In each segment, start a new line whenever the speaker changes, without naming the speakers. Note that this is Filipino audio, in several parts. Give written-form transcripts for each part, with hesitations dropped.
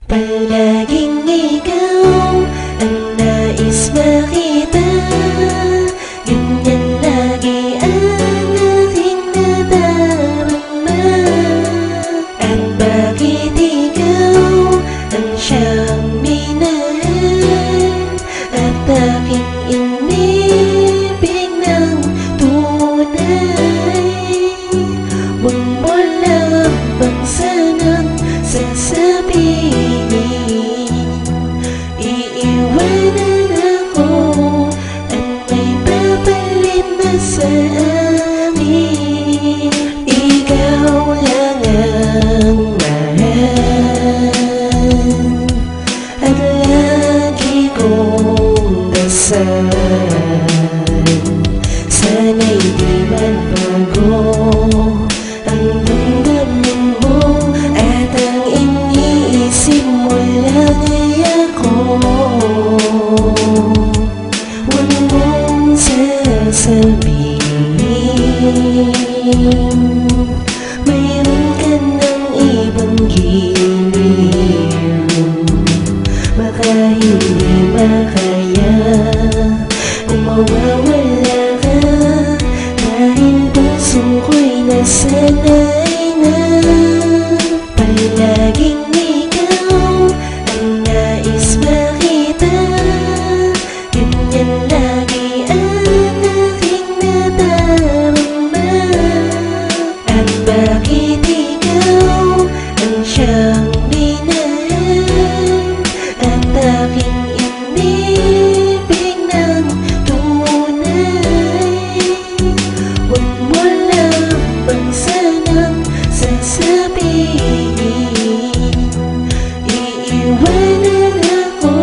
Palaging ikaw ang nais makita, ganyan lagi ang aking nadarama. At bakit ikaw ang siyang minahal at aking inibig ng tunay? Huwag mo lamang sanang sasabihin, iiwanan ako at may papalit na sa amin. Ikaw lang ang mahal at lagi kong dasal. Sana'y di magbago ang damdamin mo at ang iniisip mo lang ay ako. Huwag mong sasabihin mayroon ka ng ibang giliw. Baka hindi makaya kung mawawala ka, dahil puso ko'y nasanay na. Palaging ikaw ang nais makita, ganyan lagi ang aking nadarama. At bakit ikaw ang siyang minahal at aking inibig ng tunay? Huwag mo lamang sanang sasabihin, iiwanan ako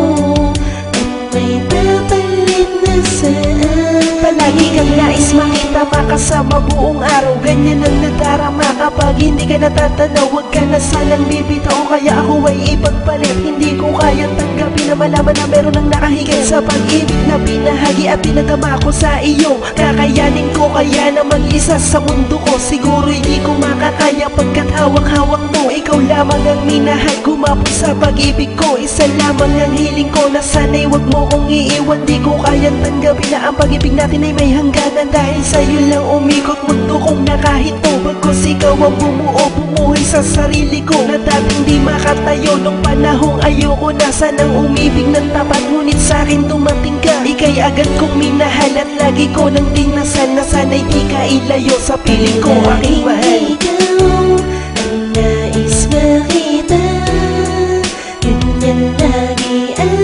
at may papalit na sa amin.
Palagi kang nais makita, makasama buong araw, ganyan ang nadarama. Kapag hindi ka natatanaw, huwag ka na sanang bibitaw, kaya ako ay ipagpalit. Hindi ko kayang tanggapin na malaman na meron ang nakahigit sa pag-ibig na binahagi at pinadama ko sa iyo. Kakayanin ko kaya na mag-isa sa mundo ko, siguro hindi ko makakaya pagkat hawak-hawak mo. Ikaw lamang ang minahal, gumapos sa pag-ibig ko. Isa lamang ang hiling ko, na sana'y wag mo kong iiwan. Di ko kayang tanggapin na ang pag-ibig natin ay may hangganan, dahil sa'yo lang umikot mundo kong nakahito. Bagkus ikaw ang bumuo, bumuhay sa sarili ko, na dating di makatayo nung panahong ayoko na sanang umibig ng tapat. Ngunit sa'kin dumating ka, ika'y agad kong minahal at lagi ko nang dinasal na sana'y di ka ilayo sa piling ko, aking mahal.
Ikaw ang nais makita, ganyan lagi ang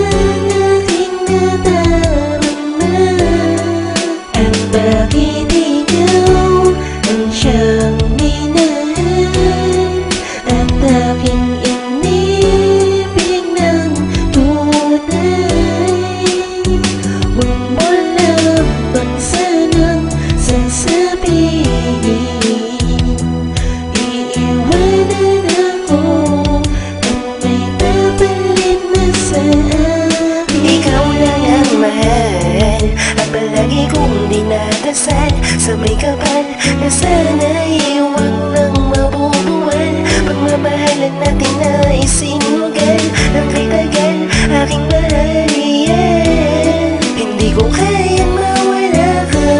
aking nadarama. At bakit ikaw ang siyang minahal at aking inibig ng tunay? Huwag mo lamang sanang sasabihin, iiwanan ako at may papalit na sa amin.
Ikaw lang ang mahal at palagi kong dinadasal sa may kapal na sana'y huwag nang mabubuwal. Pagmamahalan natin na isinugal ng kay tagal, aking mahal, yeah. Hindi ko kayang mawala ka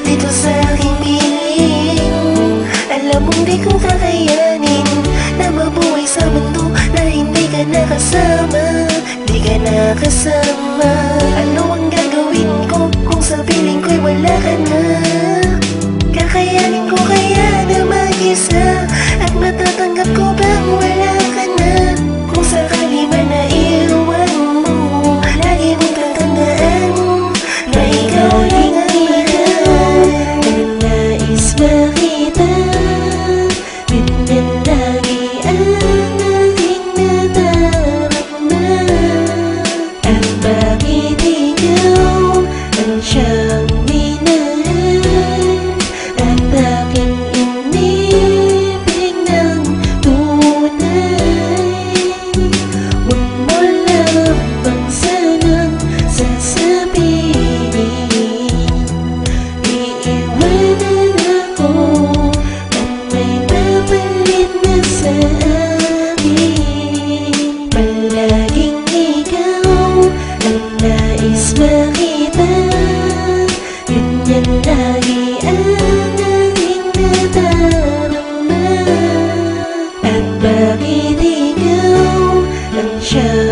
dito sa aking piling. Alam mong di ko kakayanin na mabuhay sa mundo na hindi ka nakasama, di ka nakasama. Ano ang gagawin ko kung sa piling ko'y wala ka na? Kakayanin ko kaya na mag-isa at matatanggap ko bang wala ka na? Kung sakali man na iwan mo, lagi mong tatandaan na ikaw lang ang mahal.
Ang nais makita, ganyan lagi ang aking nadarama. At bakit ikaw ang siyang minahal at aking inibig ng tunay?
lang siya.